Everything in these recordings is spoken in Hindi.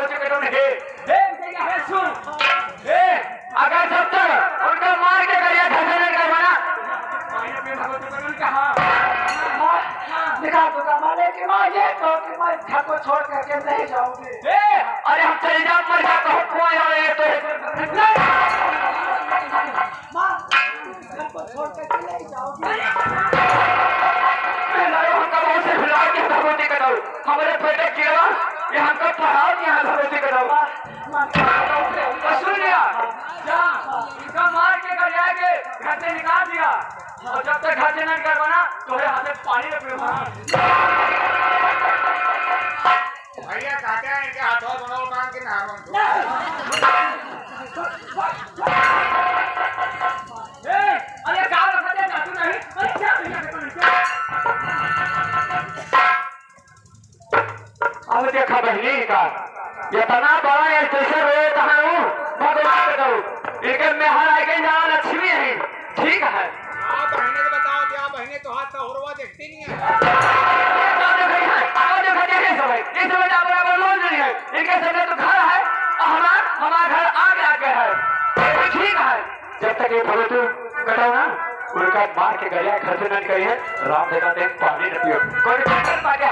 भरोसे करो नहीं है सुन अगर जब तक उनका मार के गरिया धसने करवाना दिखा दूंगा माने कि माँ ये तो कि मैं घर को छोड़ करके नहीं जाऊंगी। अरे हम चले जाओ मर जा तो कोई आ रहे तो माँ घर को छोड़ करके नहीं जाऊंगी। हमका बहुत से खिलाओ कि भगवती करो हमारे बेटे केवा ये हमको पढ़ाओ कि यहाँ भगवती करो सुन लिया जा इनका मार के गरिया के घर से निकाल दिया और जब तक घर से नहीं करवाना तो हाथ में पानी रखे भैया कहते हैं इनके हाथों बनाओ बांध के नहा अरे क्या रखा दे जातू नहीं अरे क्या अब देखा बहनी का इतना बड़ा स्टेशन है कहाँ हूँ भगवान करो लेकिन मैं हर आगे यहाँ लक्ष्मी है ठीक है बहने को बताओ क्या बहने तो हाथ का होरवा देखती नहीं है इस समय बराबर लोग नहीं है इनके समय तो घर है हमारा घर आगे आगे है ठीक है जब तक ये भगवती कटाओ ना उनका मार के गया घर से नहीं कही है राम देखा देख पानी न पियो कोई पाके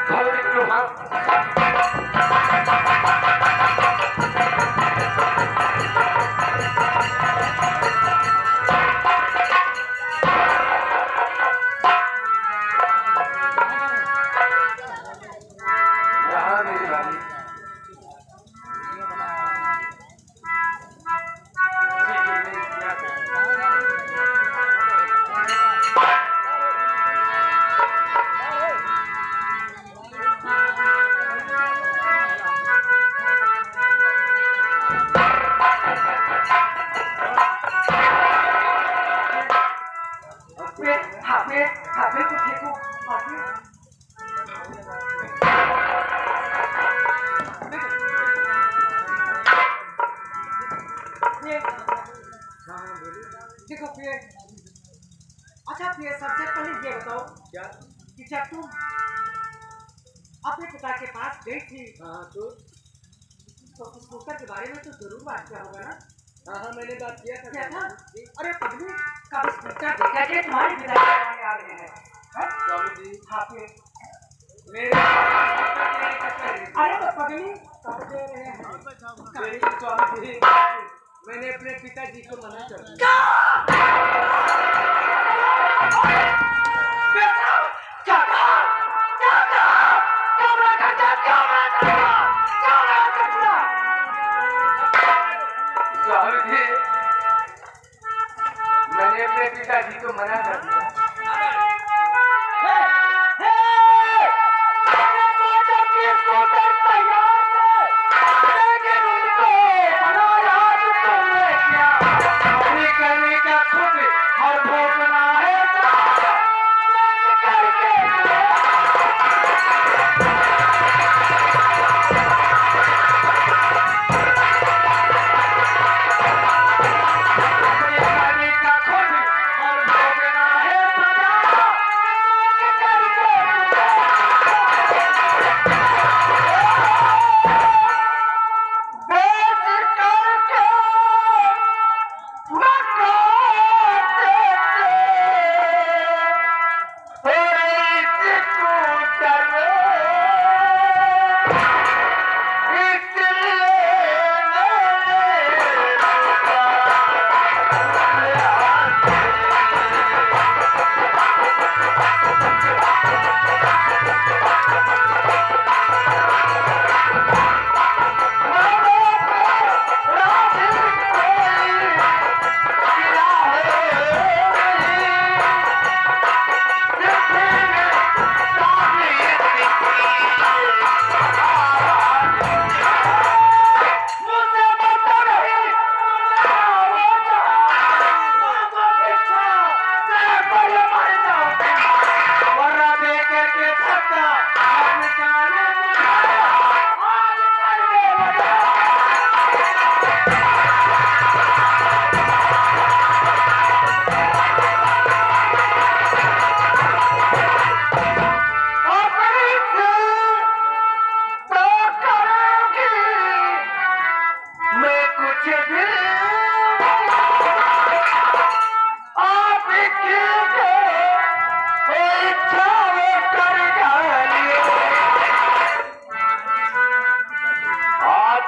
भगवती देखो फिर अच्छा फिर सबसे पहले ये बताओ क्या कि जब तुम अपने पिता के पास गई थी तो उस स्कूटर के बारे में तो जरूर बात किया होगा ना। हाँ मैंने बात किया था क्या था अरे पगली कब स्कूटर देखा कि तुम्हारे पिता के आ रहे हैं स्वामी जी हाँ फिर मेरे अरे तो पगली कब दे रहे हैं स्वामी जी मैंने अपने पिताजी को मना कर दिया मैंने अपने पिताजी को मना कर दिया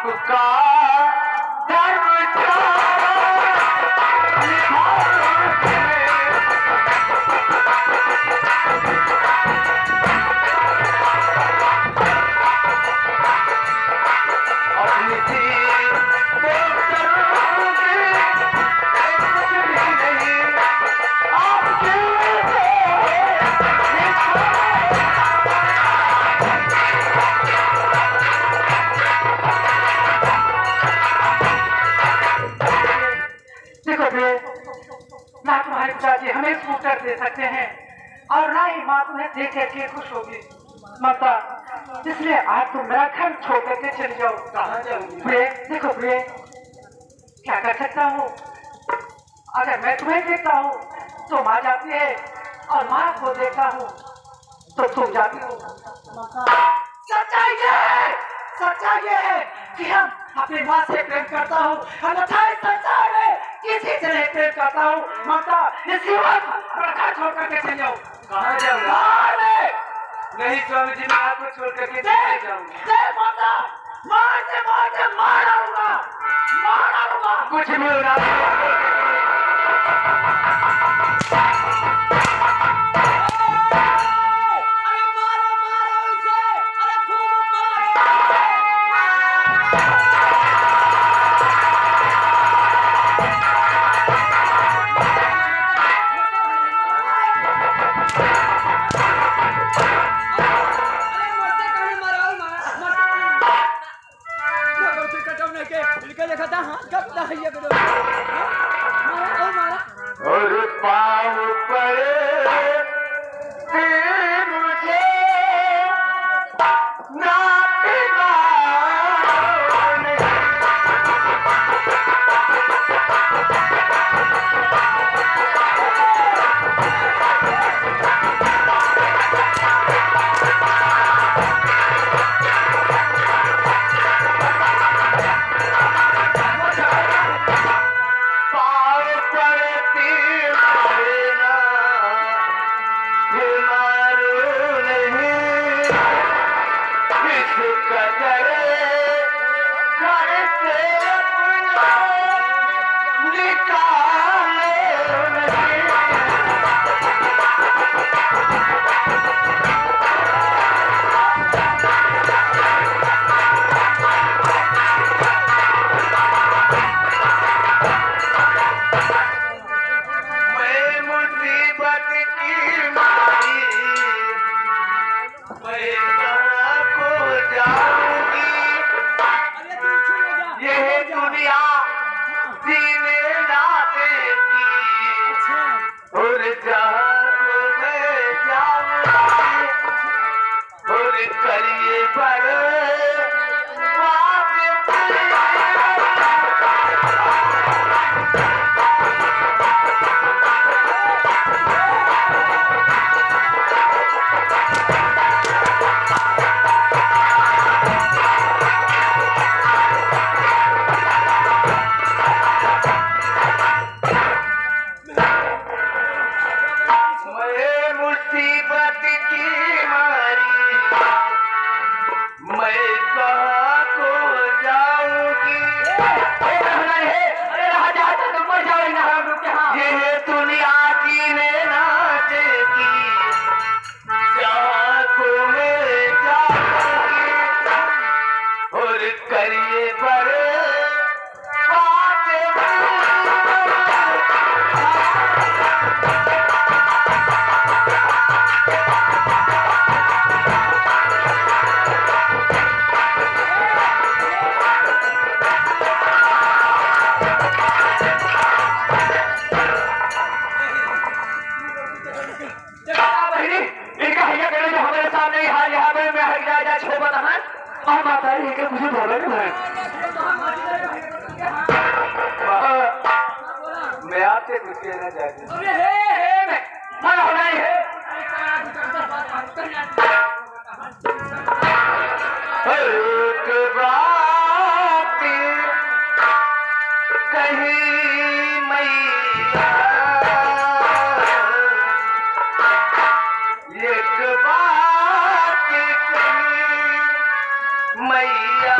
आपका धर्म ना तुम्हारे पिताजी हमें स्कूटर दे सकते हैं और ना ही माँ तुम्हें देख के खुश होगी माता, इसलिए आज तुम मेरा घर छोड़ करके चले जाओ। कहाँ जाऊंगी? प्रिय, देखो प्रिय, क्या कर सकता हूँ? अगर मैं तुम्हें देखता हूँ तो माँ जाती है और माँ को देखता हूँ तो तुम जाती हो। सच्चाई ये है कि हम अपनी माँ से प्रेम करता हूँ, अन्यथा संसार में किसी से नहीं प्रेम करता हूँ। माता, इसी वक्त अपना घर छोड़ करके चले जाओ। कहाँ जाऊंगा? नहीं स्वामी जी, मैं आपको छोड़ करके नहीं जाऊंगा। माता, मार डालूंगा। कुछ भी हो रहा और पाँव पड़े मुझे मैं आपसे कुछ कहना चाहती हूँ। एक बात कही मैया, एक बात कही मैया,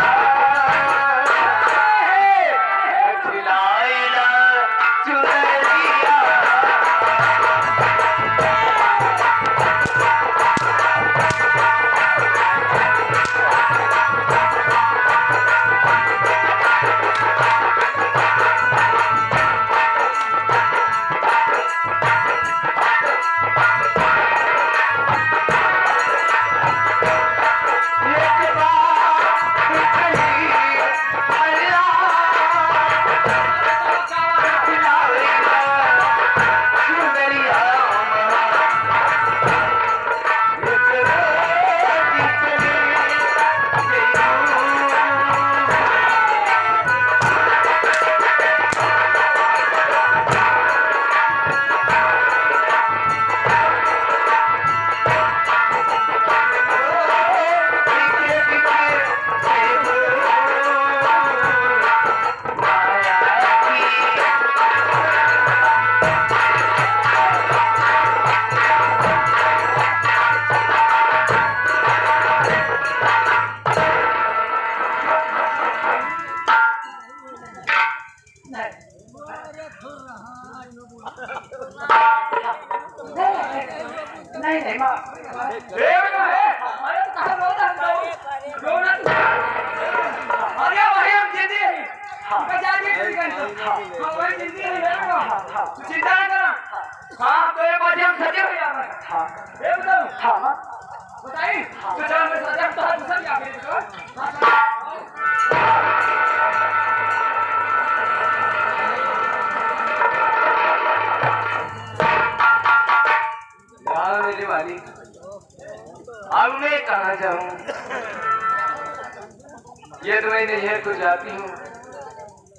यदि मैं नैहर को जाती हूँ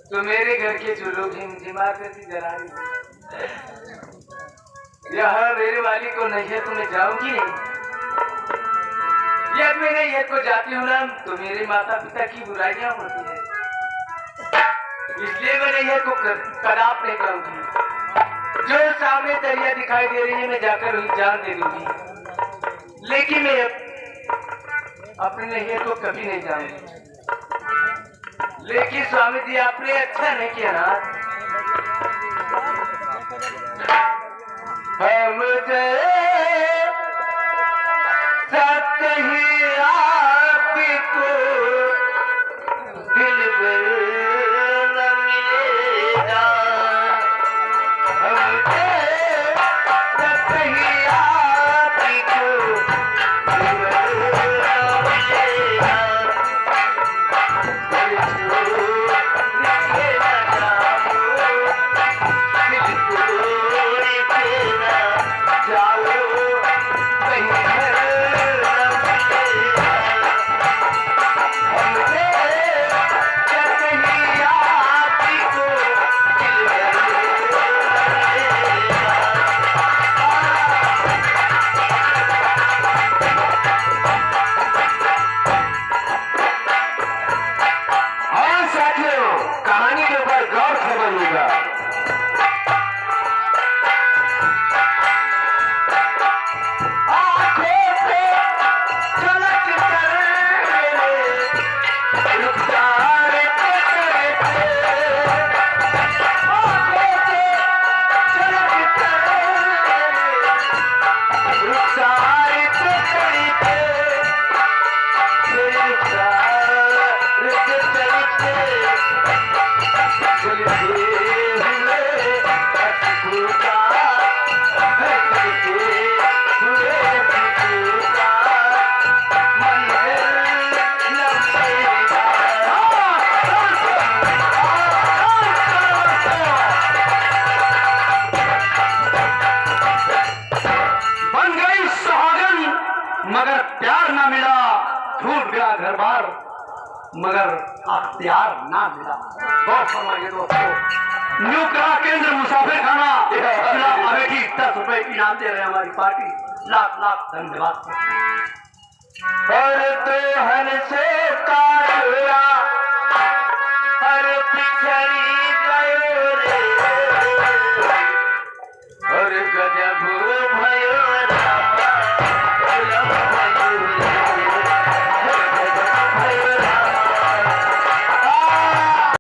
तो मेरे घर के जो लोग हैं मुझे मार करके जला देंगे। यह मेरे वाली को नैहर तो मैं जाऊंगी नहीं। यदि मैं नैहर को जाती हूँ ना तो मेरे माता पिता की बुराइयां होती है, इसलिए मैं नैहर को कदाप नहीं जाऊंगी। जो सामने दरिया दिखाई दे रही है मैं जाकर वही जान दे दूंगी, लेकिन मैं अपने नैहर को कभी नहीं जाऊंगी। लेकिन स्वामी जी आपने अच्छा नहीं किया ना। हम सत ही आपको दिल न मिलेगा। हम सत ही आपको दिल न मिलेगा। कहानी के ऊपर गौर से बनिएगा। आंखों से झलक कर रुखसार करते, आंखों से झलक कर रुखसार करते, मगर प्यार ना मिला, छूट गया घर बार मगर अख्तियार ना मिला। गौर फरमाइए दोस्तों, न्यू करा केंद्र मुसाफिर खाना अमेठी 10 रुपए इनाम दे रहे हैं हमारी पार्टी। लाख लाख धन्यवाद। और तो हर से तारा